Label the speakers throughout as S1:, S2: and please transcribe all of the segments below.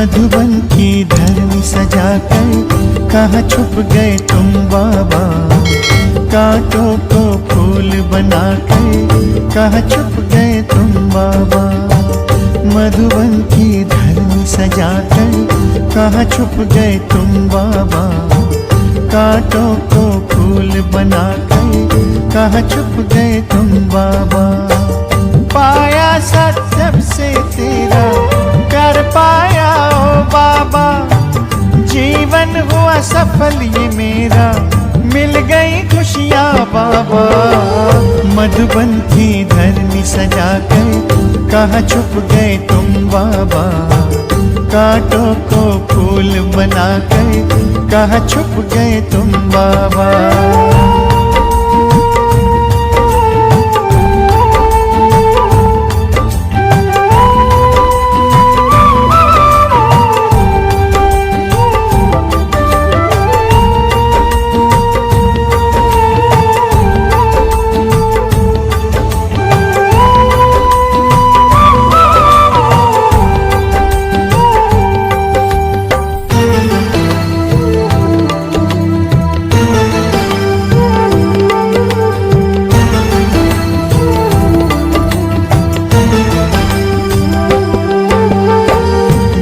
S1: मधुबन की धरनी सजाकर कहाँ छुप गए तुम बाबा। कांटों को फूल बनाकर कहाँ छुप गए तुम बाबा। मधुबन की धरनी सजाकर कहाँ छुप गए तुम बाबा। कांटों को फूल बनाकर कहाँ छुप गए तुम बाबा। पाया सत्सब से तेरा कर पाया ओ बाबा। जीवन हुआ सफल ये मेरा, मिल गई खुशियाँ बाबा। मधुबन की धरनी सजाकर कहाँ छुप गए तुम बाबा। कांटों को फूल बनाकर कहाँ छुप गए तुम बाबा।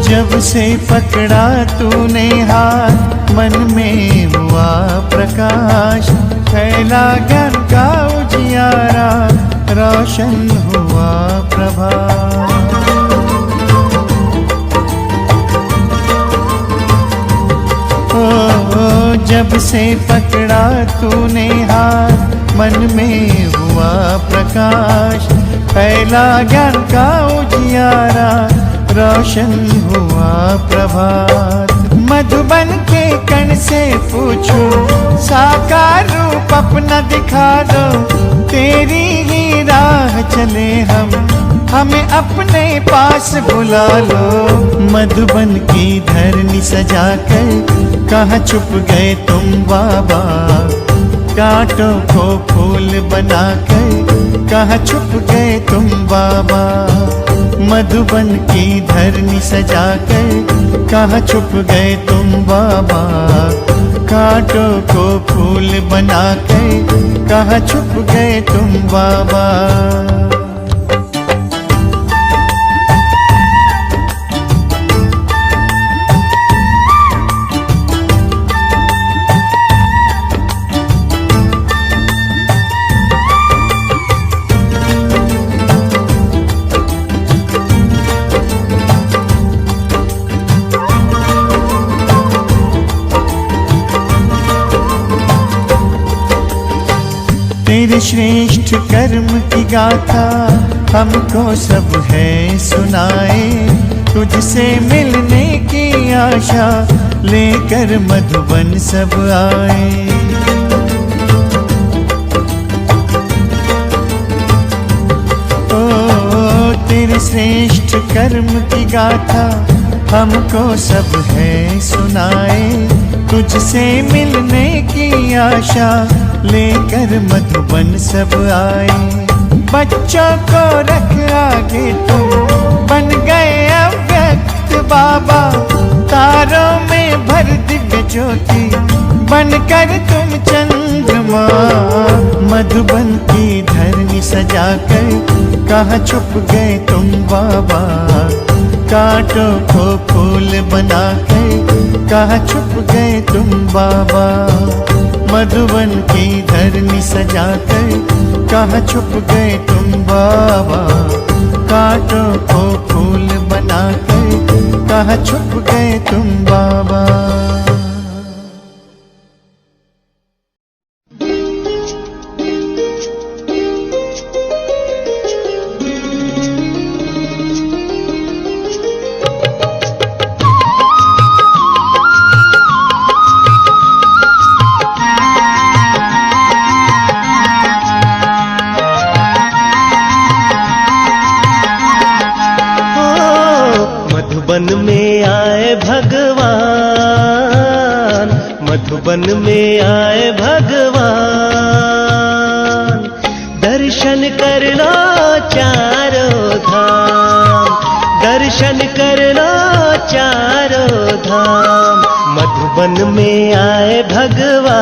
S1: जब से पकड़ा तूने हाथ मन में हुआ प्रकाश। फैला ज्ञान का उजियारा, रोशन हुआ प्रभात। ओ जब से पकड़ा तूने हाथ मन में हुआ प्रकाश। फैला ज्ञान का उजियारा, रोशन हुआ प्रभात। मधुबन के कण से पूछो, साकार रूप अपना दिखा दो। तेरी ही राह चले हम, हमें अपने पास बुला लो। मधुबन की धरनी सजाकर कहाँ छुप गए तुम बाबा। कांटों को फूल बनाकर कहाँ छुप गए तुम बाबा। मधुबन की धरनी सजाकर कहाँ छुप गए तुम बाबा। कांटों को फूल बनाकर कहाँ छुप गए तुम बाबा। तेरे श्रेष्ठ कर्म की गाथा हमको सब है सुनाए। तुझसे मिलने की आशा लेकर मधुबन सब आए। ओ तेरे श्रेष्ठ कर्म की गाथा हमको सब है सुनाए। तुझसे मिलने की आशा लेकर मधुबन सब आए। बच्चों को रख आगे तुम, बन गए अव्यक्त बाबा। तारों में भर दिव्य ज्योति, बनकर तुम चंद्रमा। मधुबन की धरनी सजाकर कहाँ छुप गए तुम बाबा। कांटों को फूल बनाकर कहाँ छुप गए तुम बाबा। मधुबन की धरनी सजाकर कहाँ छुप गए तुम बाबा। कांटों को फूल बनाकर कहाँ छुप गए तुम बाबा।
S2: मधुबन में आए भगवान। दर्शन कर लो चारों धाम, दर्शन कर लो चारों धाम। मधुबन में आए भगवान,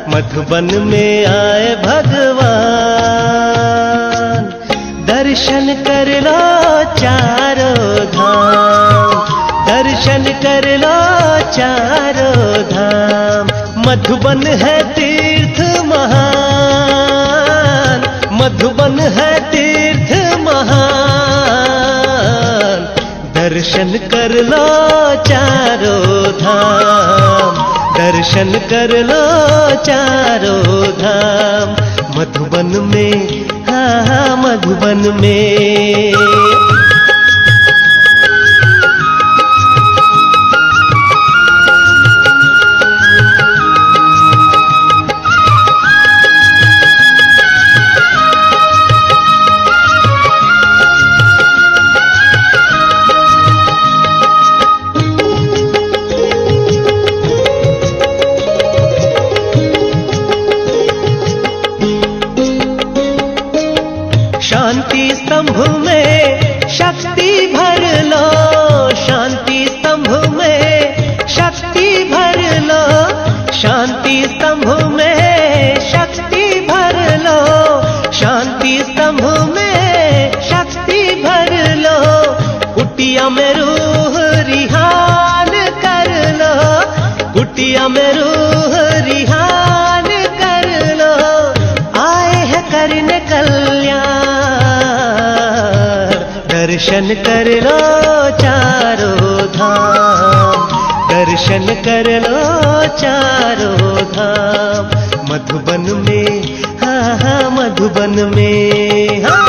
S2: मधुबन में आए भगवान। दर्शन कर लो चारों धाम, दर्शन कर लो चारों धाम। मधुबन है तीर्थ महान, मधुबन है तीर्थ महान। दर्शन कर लो चारों धाम, दर्शन कर लो चारों धाम। मधुबन में, हाँ हाँ मधुबन में। शांति स्तंभ में शक्ति भर लो, शांति स्तंभ में शक्ति भर लो। शांति स्तंभ में शक्ति भर लो, शांति स्तंभ में शक्ति भर लो। कुटिया में रूह रिहान कर लो, कुटिया में रूह रिहान कर लो। आए हैं करने कल्याण, दर्शन कर लो चारों धाम, दर्शन कर लो चारों धाम। मधुबन में, हाँ हाँ मधुबन में, हाँ।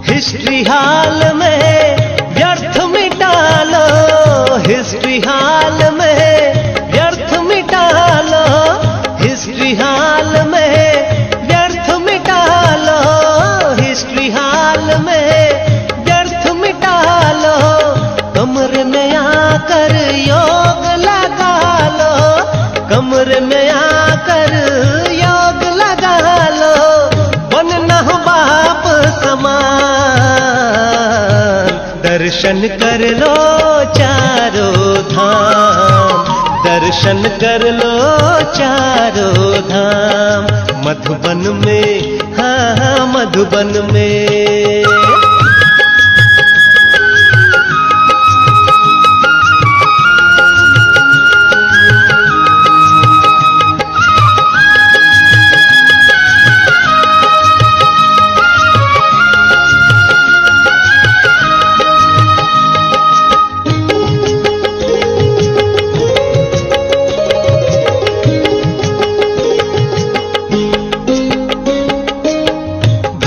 S2: हिस्ट्री हाल में व्यर्थ मिटा लो, हिस्ट्री हाल में व्यर्थ मिटा लो। हिस्ट्री हाल में व्यर्थ मिटा लो, हिस्ट्री हाल में व्यर्थ मिटा लो। कमरे में आकर योग लगा लो, कमरे में आकर योग लगा लो। बनना हो बाप समान, दर्शन कर लो चारों धाम, दर्शन कर लो चारों धाम। मधुबन में, हाँ हाँ मधुबन में।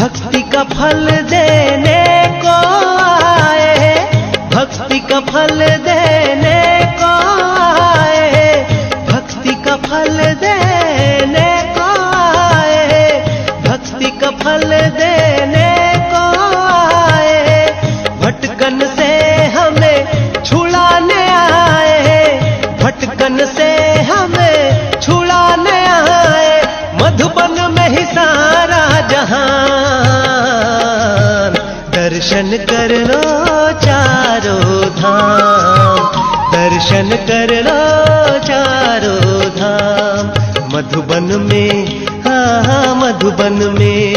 S2: भक्ति का फल देने को आए, भक्ति का फल देने को आए, भक्ति का फल देने को आए, भक्ति का फल देने को आए। भटकन से हमें छुड़ाने आए, भटकन से हमें छुड़ाने आए। मधुबन में ही सारा जहान, दर्शन कर लो चारों धाम, दर्शन कर लो चारों धाम। मधुबन में, हाँ हाँ मधुबन में।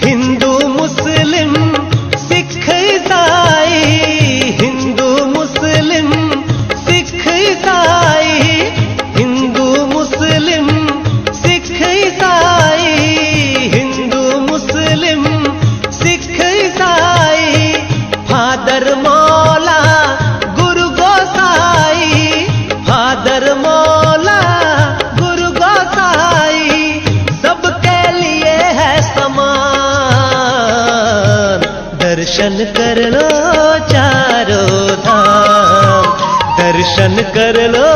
S2: हिंदू मुस्लिम दर्शन कर लो चारों धाम, दर्शन कर लो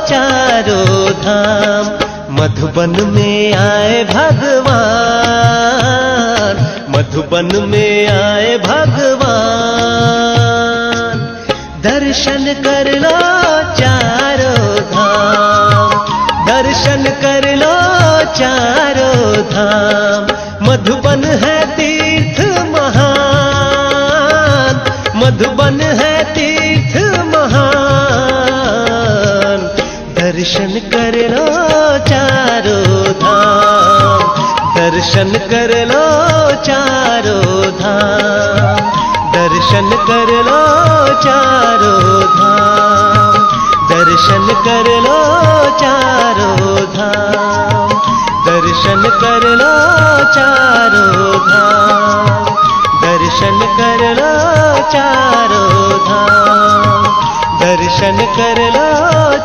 S2: चारों धाम। मधुबन में आए भगवान, मधुबन में आए भगवान। दर्शन कर लो चारों धाम, दर्शन कर लो चारों धाम। मधुबन है तीर्थ महान, मधुबन है तीर्थ महान। दर्शन कर लो चारों धाम, दर्शन कर लो चारों धाम, दर्शन कर लो चारों धाम, दर्शन कर लो चारों धाम, दर्शन कर लो चारों धाम, दर्शन कर लो चारों धाम, दर्शन कर लो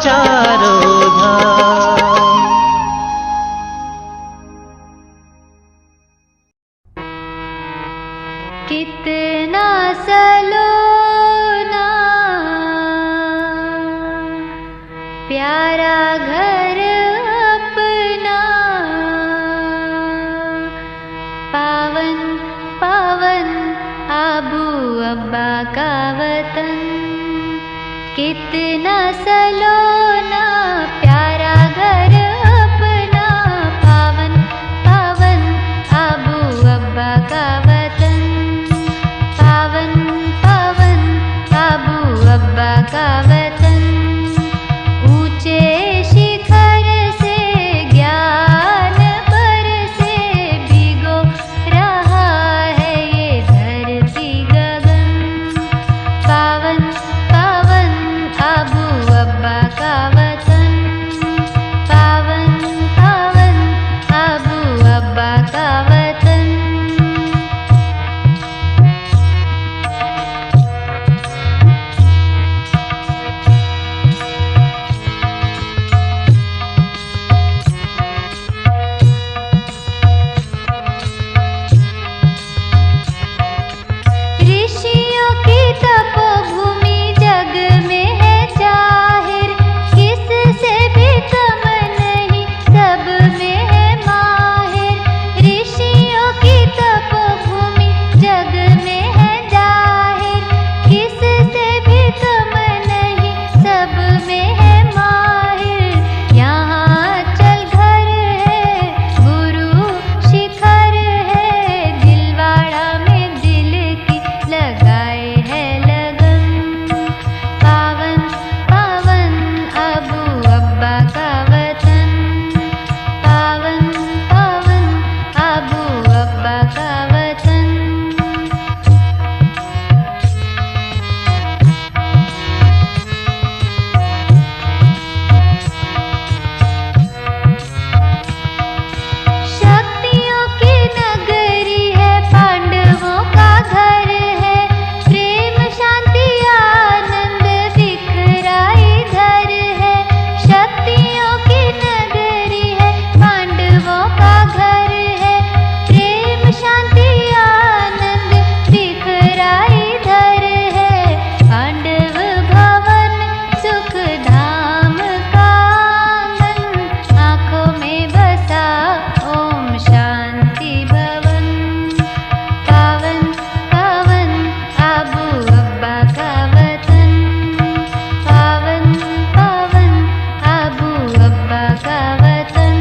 S2: चारों धाम।
S3: कितना सलोना प्यारा घर अपना, पावन पावन आबू अब्बा का वतन। कितना सलोना प्यारा घर अपना, पावन पावन आबू अब्बा का वतन, पावन पावन आबू अब्बा का वतन। ऊंचे शिखर से ज्ञान पर से भिगो रहा है ये धरती गगन, पावन पावन आबू अब्बा का वतन, पावन पावन आबू अब्बा का वतन। ऋषियों की तपोभूमि जग में है जाहिर, किससे भी कम नहीं सब में है माहिर। ऋषियों की तपोभूमि जग में है जाहिर, किससे भी कम नहीं सब में है माहिर। यहाँ चल घर है गुरु शिखर है, दिलवाड़ा में दिल की लगाए है लगन, पावन पावन आबू अब्बा का वतन, पावन पावन आबू अब्बा का वतन। शक्तियों की नगरी है, पांडवों का घर है, प्रेम शांति आनंद बिखराई धर है। शक्तियों की नगरी है, पांडवों का घर है, प्रेम शांति आनंद बिखराई धर है। पांडव भवन सुख धाम का आंगन, आँखों में बसा ओम शांति भवन, पावन पावन आबू अब्बा का वतन, पावन पावन आबू अब्बा का वतन।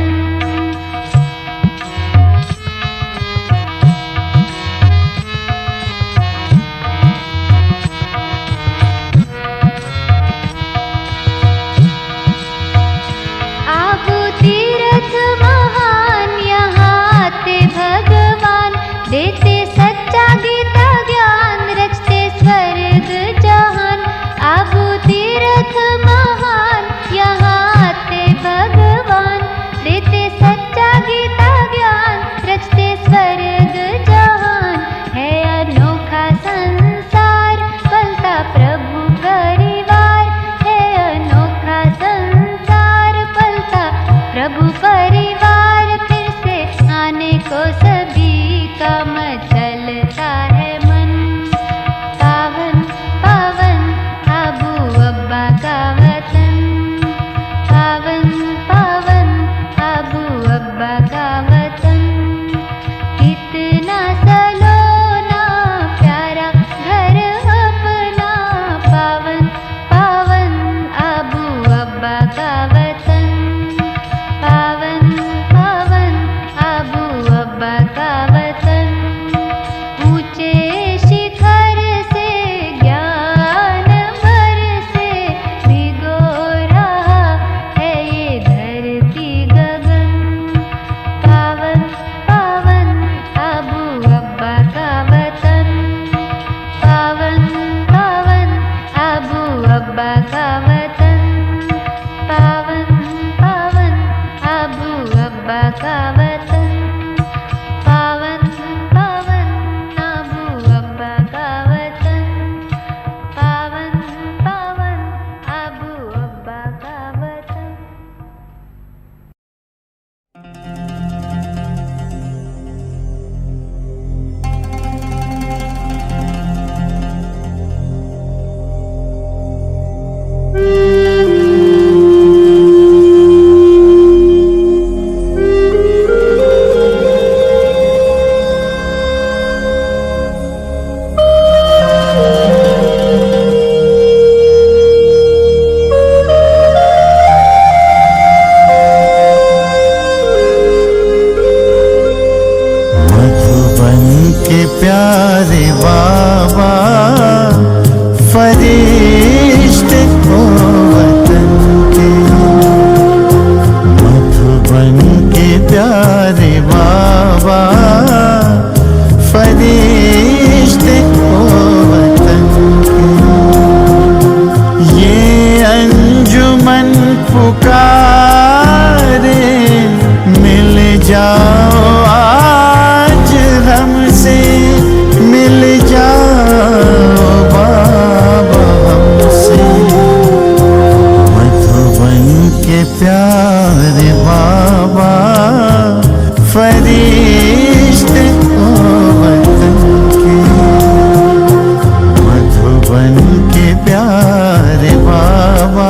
S3: आबू तीर्थ महान, यहाँ आते भगवान, देते सच्चा गीता ज्ञान, रचते स्वर्ग जहान। आबू तीर्थ महान, यहाँ आते भगवान, देते सच्चा गीता ज्ञान, रचते स्वर्ग जहान। है अनोखा संसार पलता प्रभु परिवार, है अनोखा संसार पलता प्रभु परिवार। फिर से आने को सभी का मचलता है मन,
S1: के प्यारे बाबा फरिश्ते हो वतन के, मधुबन के प्यारे बाबा फरिश्ते हो वतन के। ये अंजुमन पुकारे मिल जाओ आज हमसे, मिल जाओ बाबा हमसे। मधुबन के प्यारे बाबा फरिश्ते हो वतन के, मधुबन के प्यारे बाबा,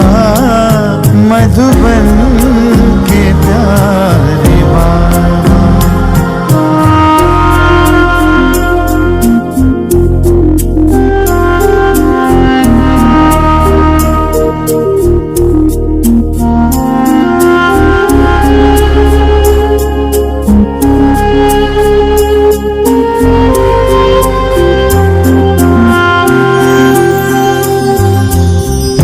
S1: मधुबन के प्यारे बाबा।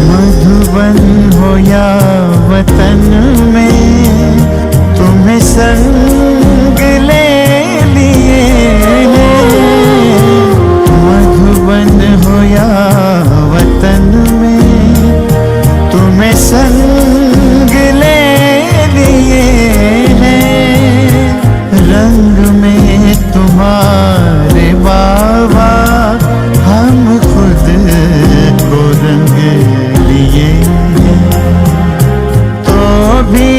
S1: मधुबन हो या वतन में तुम्हें संग ले लिए हैं। मधुबन हो या वतन में तुम्हें संग ले लिए हैं। रंग में तुम्हारे बाबा हम खुद को रंग लिए हैं। तो भी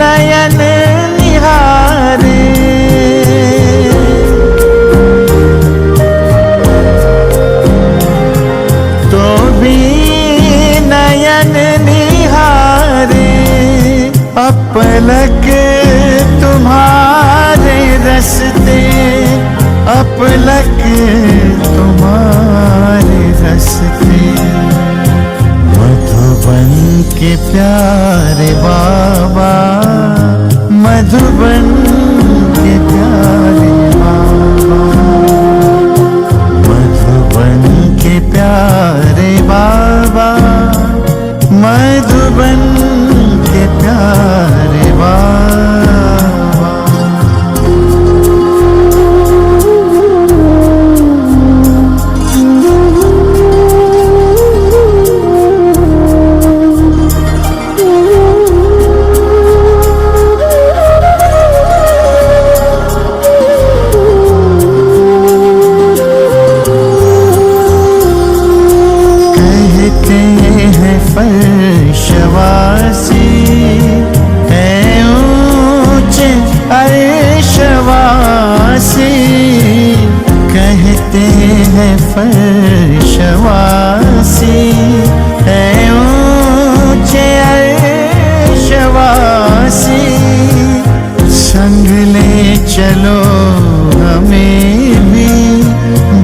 S1: नयन निहारे, तो भी नयन निहारे, अपलक तुम्हारे रस्ते, अपलक तुम्हारे रस्ते। मधुबन के प्यारे बाबा, मधुबन के प्यारे बाबा, मधुबन के प्यारे बाबा, मधुबन के प्यारे बाबा। फर्शवासी है ऊंचे अर्शवासी, कहते हैं फर्शवासी है ऊंचे अर्शवासी। संग ले चलो हमें भी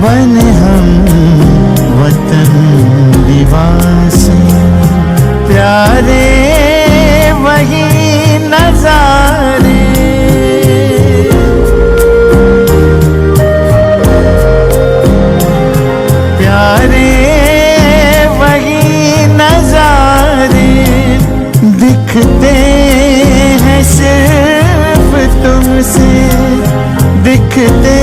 S1: बने हम वतन निवासी। प्यारे वही नजारे, प्यारे वही नजारे, दिखते हैं सिर्फ तुमसे, दिखते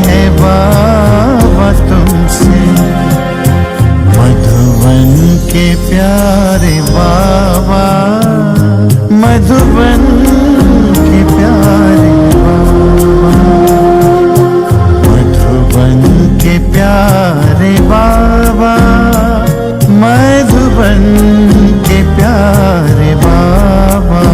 S1: हैं बाबा तुमसे। मधुबन के प्यारे बाबा, मधुबन के प्यारे बाबा, मधुबन के प्यारे बाबा, मधुबन के प्यारे बाबा।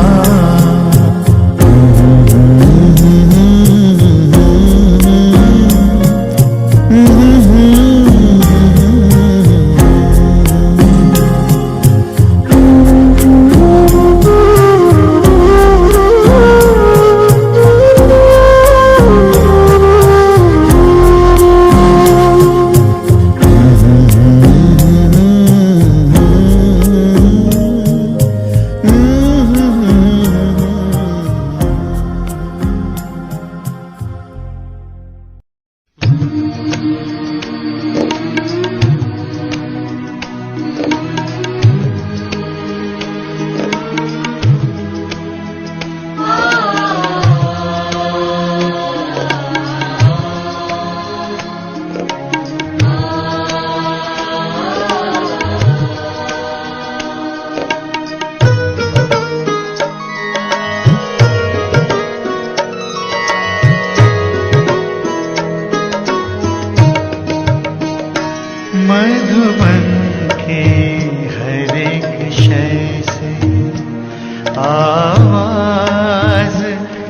S1: आवाज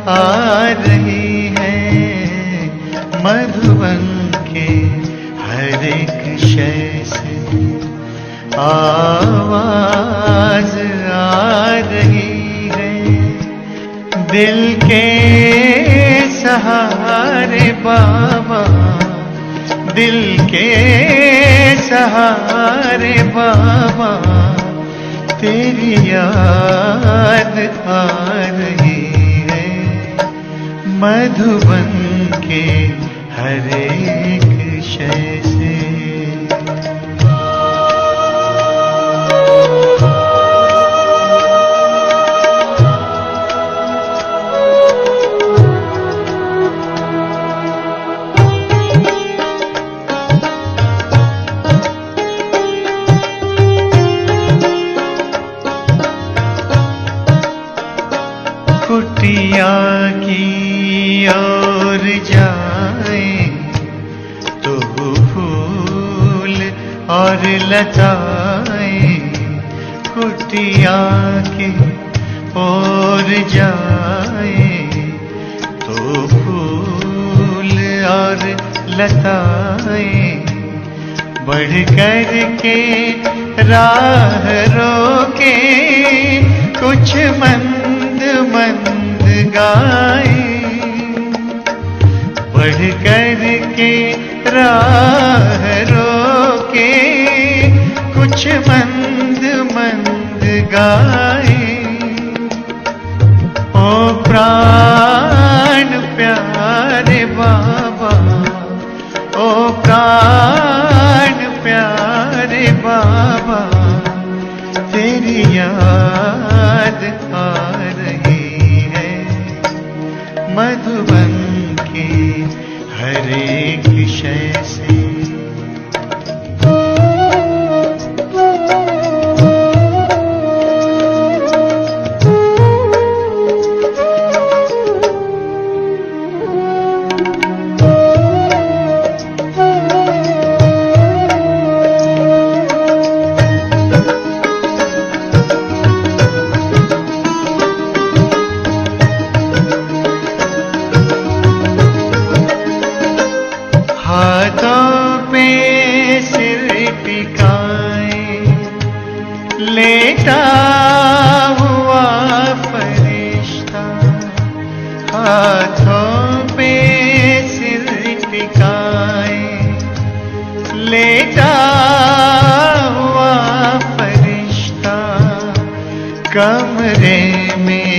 S1: आ रही है मधुबन के हर एक शय से, आवाज आ रही है दिल के सहारे बाबा, दिल के सहारे बाबा, तेरी याद आ रही है मधुबन के हर एक शय से। कुटिया की ओर जाए तो फूल और लताएं, कुटिया की ओर जाए तो फूल और लताएं, बढ़ कर के राह रोके कुछ मंद मंद गाए, बढ़ कर के राह रोके कुछ मंद मंद गाए। ओ प्राण प्यारे बाबा, ओ प्राण प्यारे बाबा, तेरी याद आ रही है मधुबन के हर एक शय से। हाथों पे सिर टिकाए लेटा हुआ फरिश्ता, हाथों पे सिर टिकाए लेटा हुआ फरिश्ता, कमरे में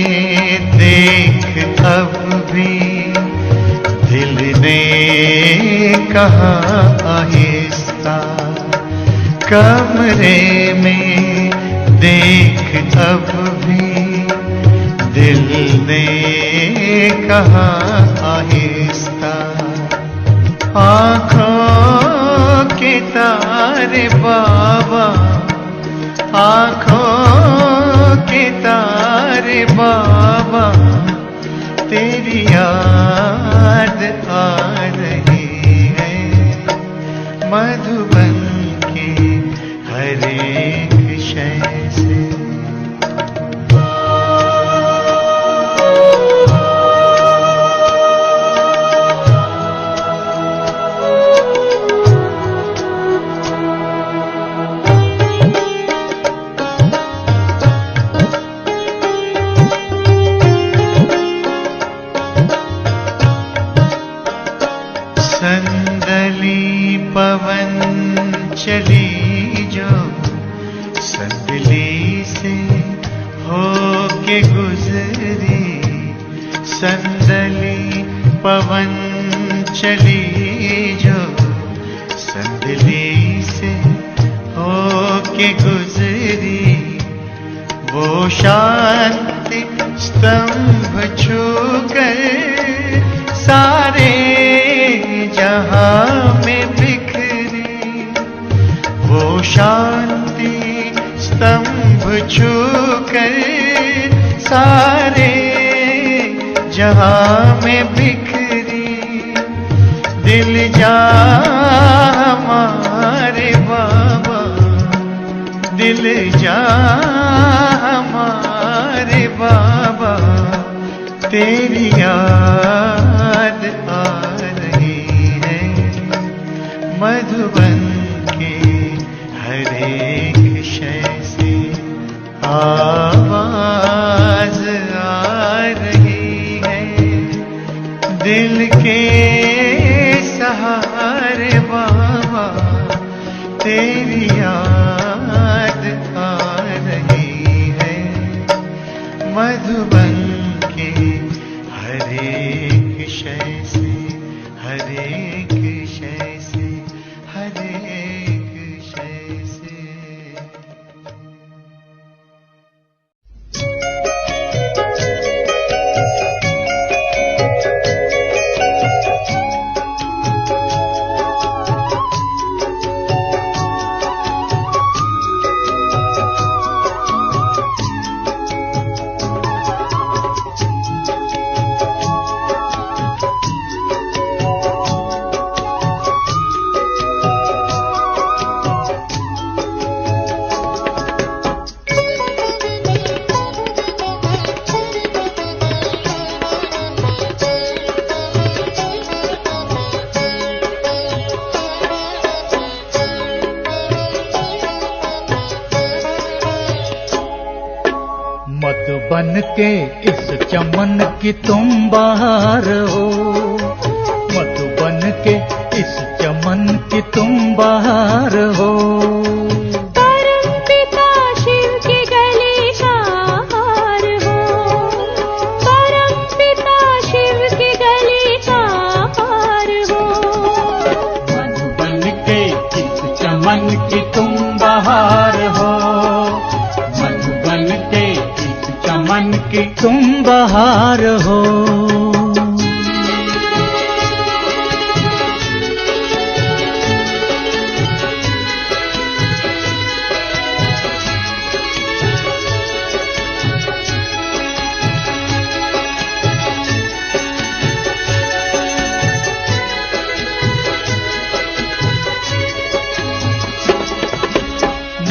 S1: देख अब भी दिल ने कहा आहिस्ता, कमरे में देख अब भी दिल ने कहा आहिस्ता। आँखों के तारे बाबा, आँखों के तारे बाबा, तेरी याद आ रही है मधुबन के हर एक शय से। संदली पवन चली जो संदली से होके गुजरी, संदली पवन चली जो संदली से होके गुजरी, वो शांति स्तंभ छूकर सारे जहां में बिखरी, वो शांति स्तंभ छूकर सारे जहां में बिखरी, दिल जा हमारे बाबा, दिल जा हमारे रे बाबा तेरी याद आ रही है। मधुबन के हर एक शय से आवाज आ रही है। दिल के सहारे बाबा तेरी याद आ रही है। मधुबन के हर एक शय से, हर एक शय से, हर एक शय से।
S4: मधुबन के इस चमन की तुम बहार हो। मधुबन के इस चमन की तुम बहार हो।
S3: परम पिता शिव की गली का हार हो। परम पिता शिव की गली का हार हो।
S4: मधुबन के इस चमन की तुम बहार हो। मधुबन के इस चमन की तुम बहार हो।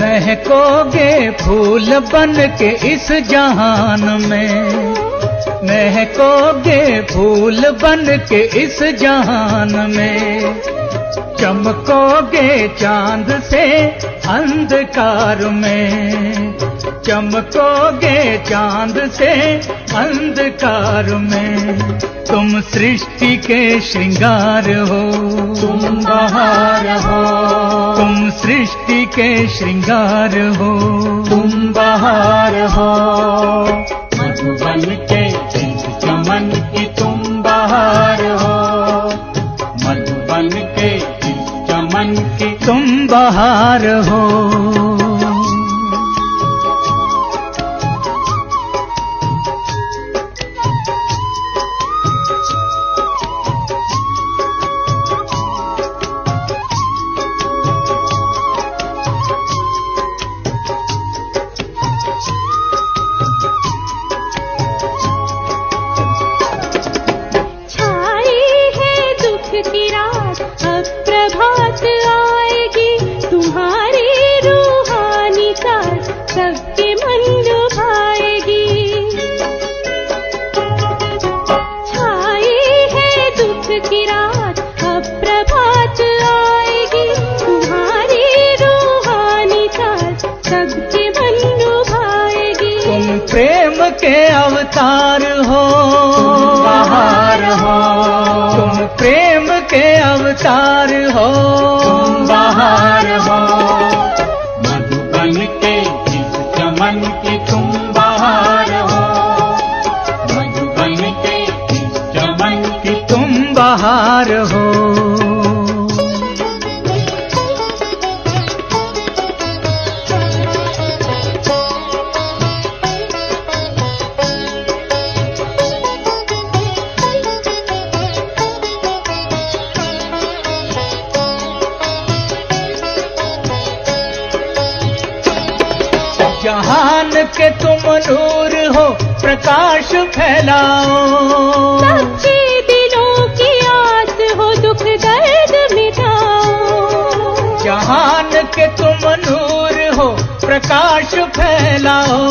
S4: महकोगे फूल बन के इस जहान में। महकोगे फूल बन के इस जहान में। चमकोगे चांद से अंधकार में। चमकोगे चांद से अंधकार में। तुम सृष्टि के श्रृंगार हो। तुम बहार हो। तुम सृष्टि के श्रृंगार हो। तुम बहार हो। मधुबन के इस चमन की तुम बहार हो। मधुबन के इस चमन की तुम बहार हो।
S3: की रात अब प्रभात आएगी। तुम्हारी रूहानी साथ सबके मन लुभाएगी। छाई है दुख की रात अब प्रभात आएगी। तुम्हारी रूहानी साथ सबके मन लुभाएगी।
S4: तुम प्रेम के अवतार हो। बहार हो। तुम प्रेम के अवतार हो। बहार हो। मधुबन के इस चमन की तुम बहार हो। मधुबन के इस चमन की तुम बहार हो। जहान के तुम नूर हो प्रकाश फैलाओ।
S3: सबके दिलों की आस हो दुख दर्द मिटाओ।
S4: जहान के तुम नूर हो प्रकाश फैलाओ।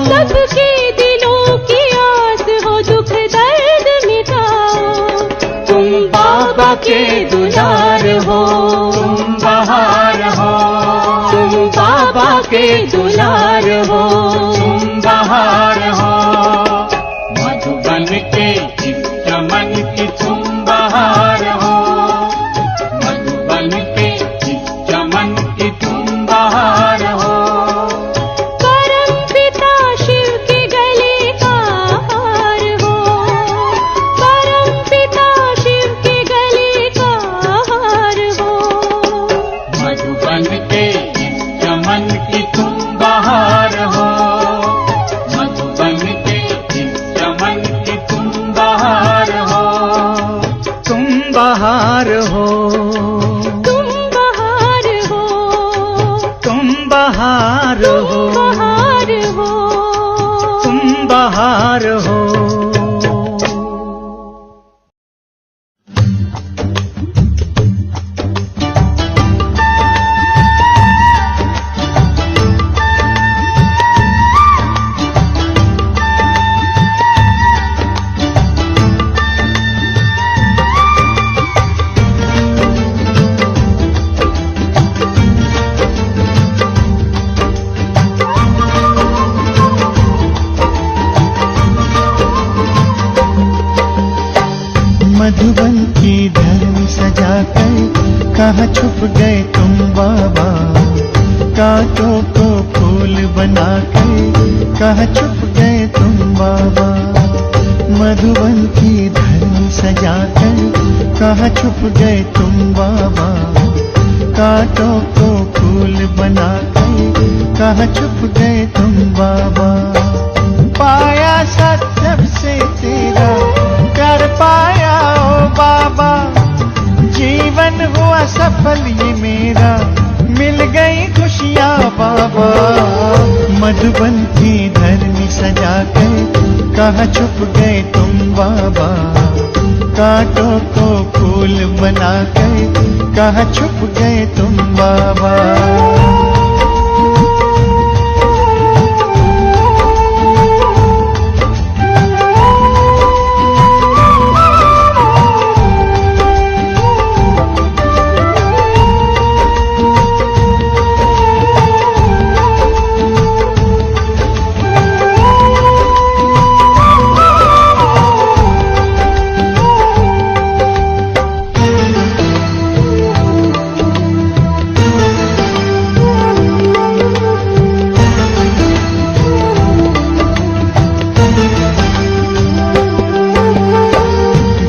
S3: सबके के दुलार हो,
S4: तुम बहार हो,
S3: तुम बाबा के दुलार हो,
S4: तुम बहार हो। मधुबन के इस चमन की तुम बहार हो, मधुबन के इस चमन की तुम बहार हो।
S3: परम पिता शिव के गले का हार हो, परम पिता शिव के गले का हार हो।
S4: मधुबन के इस चमन की तुम बहार हो, मधुबन के इस चमन की तुम बहार हो।
S2: तुम बहार हो,
S3: तुम बहार हो,
S2: तुम बहार हो,
S3: बहार हो,
S2: तुम बहार हो। मधुबन की धरनी सजाकर कहाँ छुप गए तुम बाबा, कांटों को फूल बनाकर कहाँ छुप गए तुम बाबा। मधुबन की धरनी सजाकर कहाँ छुप गए तुम बाबा, कांटों को फूल बनाकर कहाँ छुप गए तुम बाबा। पाया सत्सब से तेरा प्यार पाया ओ बाबा, जीवन हुआ सफल ये मेरा, मिल गई खुशियाँ बाबा। मधुबन की धरनी सजाकर कहाँ छुप गए तुम बाबा, कांटों को फूल बनाकर कहाँ छुप गए तुम बाबा।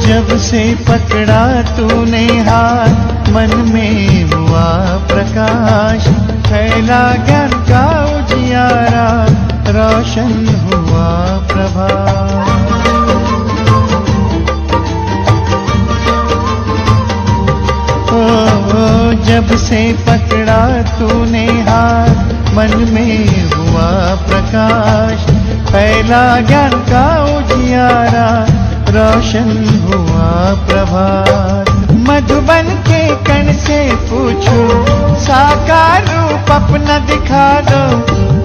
S2: जब से पकड़ा तूने हाथ, मन में हुआ प्रकाश, फैला ज्ञान का उजियारा, रोशन हुआ प्रभात। ओ जब से पकड़ा तूने हाथ, मन में हुआ प्रकाश, फैला ज्ञान का उजियारा, रोशन हुआ प्रभात। मधुबन के कण से पूछो, साकार रूप अपना दिखा दो,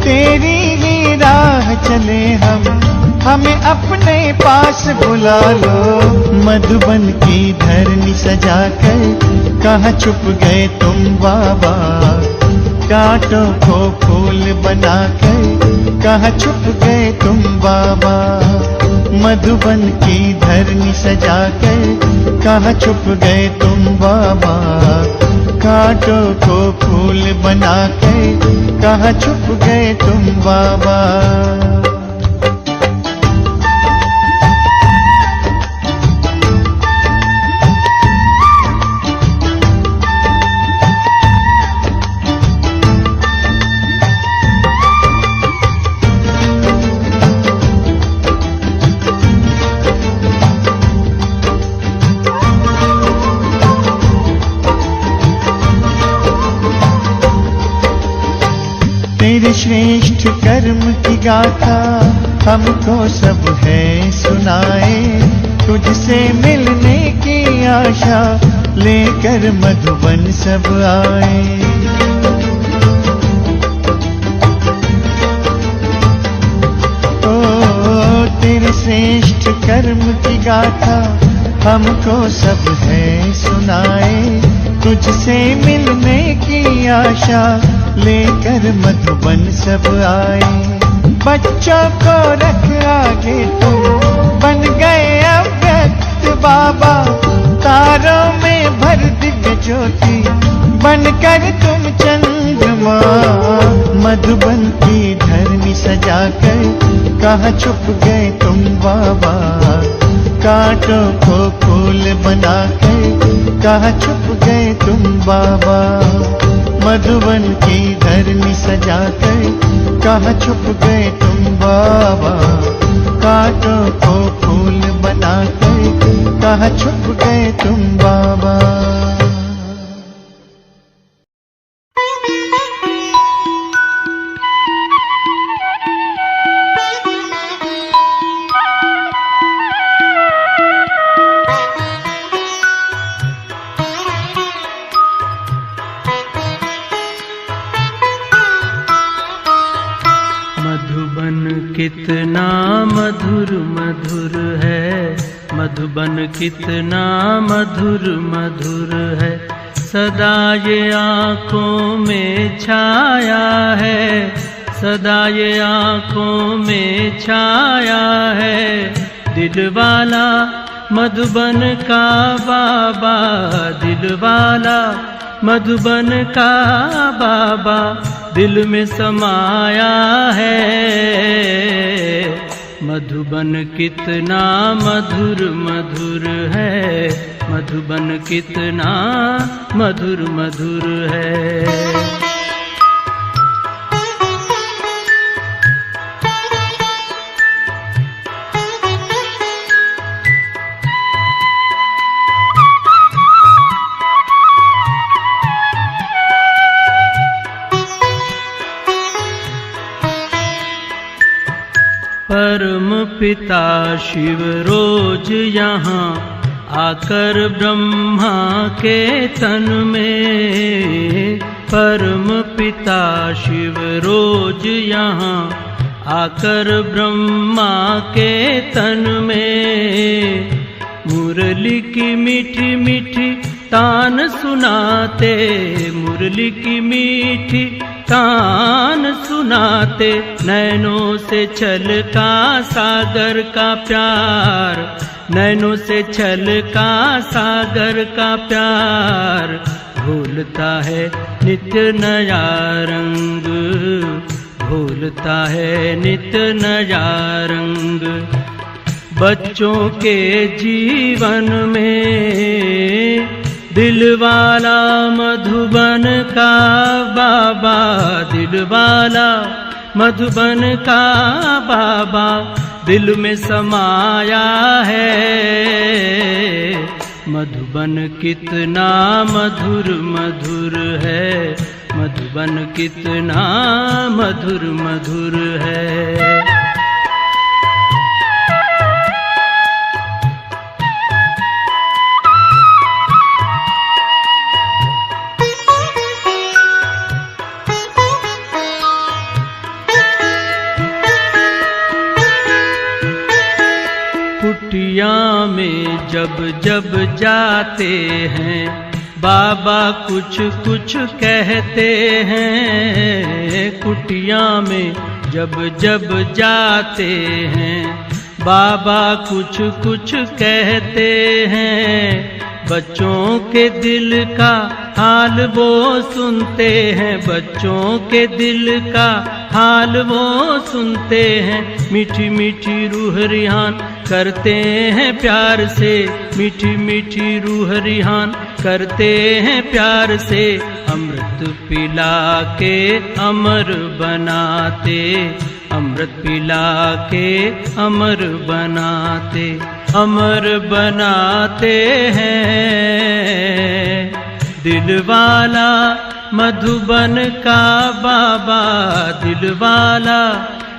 S2: तेरी ही राह चले हम, हमें अपने पास बुला लो। मधुबन की धरनी सजाकर कहाँ छुप गए तुम बाबा, कांटों को फूल बनाकर कहाँ छुप गए तुम बाबा। मधुबन की धरनी सजाकर कहाँ छुप गए तुम बाबा, कांटों को फूल बनाकर कहाँ छुप गए तुम बाबा। तेरे श्रेष्ठ कर्म की गाथा हमको सब है सुनाए, तुझसे मिलने की आशा लेकर मधुबन सब आए। ओ तेरे श्रेष्ठ कर्म की गाथा हमको सब है सुनाए, तुझसे मिलने की आशा लेकर मधुबन सब आए। बच्चों को रख आगे तुम, बन गए अव्यक्त बाबा, तारों में भर दिव्य ज्योति, बनकर तुम चंद्रमा। मधुबन की धरनी सजाकर कहाँ छुप गए तुम बाबा, कांटों को फूल बनाकर कहाँ छुप गए तुम बाबा। मधुबन की धरनी सजाकर कहाँ छुप गए तुम बाबा, कांटों को फूल बनाकर कहाँ छुप गए तुम बाबा।
S5: कितना मधुर मधुर है, मधुबन कितना मधुर मधुर है, सदा ये आँखों में छाया है, सदा ये आँखों में छाया है। दिल वाला मधुबन का बाबा, दिल वाला मधुबन का बाबा, दिल में समाया है। मधुबन कितना मधुर मधुर है, मधुबन कितना मधुर मधुर है। परम पिता शिव रोज यहाँ आकर ब्रह्मा के तन में, परम पिता शिव रोज यहाँ आकर ब्रह्मा के तन में, मुरली की मीठी मीठी तान सुनाते, मुरली की मीठी तान सुनाते, नैनों से छलका सागर का प्यार, नैनों से छलका सागर का प्यार, घोलता है नित्य नया रंग, घोलता है नित्य नया रंग। बच्चों के जीवन में दिल वाला मधुबन का बाबा, दिल वाला मधुबन का बाबा, दिल में समाया है। मधुबन कितना मधुर मधुर है, मधुबन कितना मधुर मधुर है। कुटिया में जब जब जाते हैं बाबा कुछ कुछ कहते हैं, कुटिया में जब जब जाते हैं बाबा कुछ कुछ कहते हैं। बच्चों के दिल का हाल वो सुनते हैं, बच्चों के दिल का हाल वो सुनते हैं। मीठी मीठी रूह रिहान करते हैं प्यार से, मीठी मीठी रूह रिहान करते हैं प्यार से। अमृत पिला के अमर बनाते, अमृत पिला के अमर बनाते, अमर बनाते हैं। दिल वाला मधुबन का बाबा, दिल वाला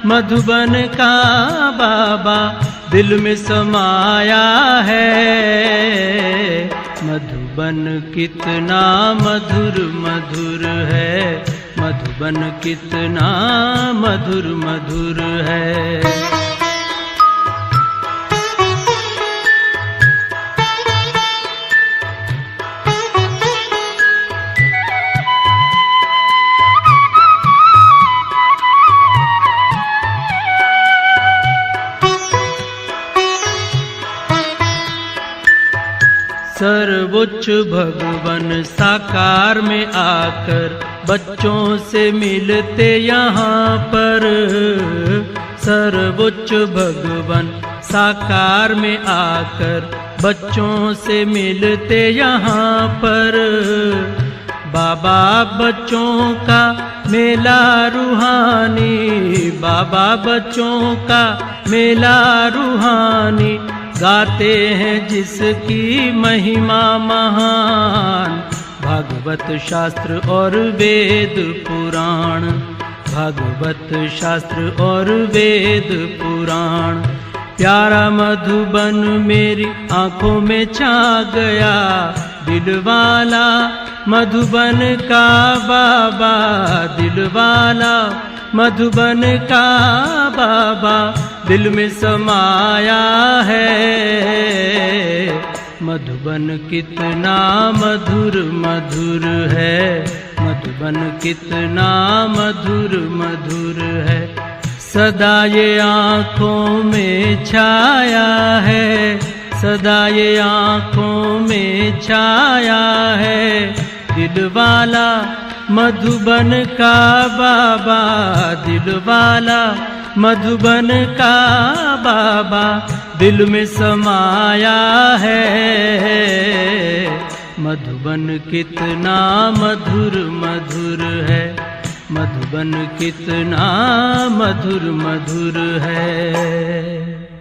S5: मधुबन का बाबा, दिल में समाया है। मधुबन कितना मधुर मधुर है, मधुबन कितना मधुर मधुर है। सर्वोच्च भगवन साकार में आकर बच्चों से मिलते यहाँ पर। सर्वोच्च भगवन साकार में आकर बच्चों से मिलते यहाँ पर। बाबा बच्चों का मेला रूहानी, बाबा बच्चों का मेला रूहानी, गाते हैं जिसकी महिमा महान। भागवत शास्त्र और वेद पुराण, भागवत शास्त्र और वेद पुराण। प्यारा मधुबन मेरी आंखों में छा गया, दिलवाला मधुबन का बाबा, दिलवाला मधुबन का बाबा दिल में समाया है। मधुबन कितना मधुर मधुर है, मधुबन कितना मधुर मधुर है। सदा ये आँखों में छाया है, सदा ये आँखों में छाया है। दिलवाला मधुबन का बाबा, दिलवाला मधुबन का बाबा दिल में समाया है। मधुबन कितना मधुर मधुर है, मधुबन कितना मधुर मधुर है।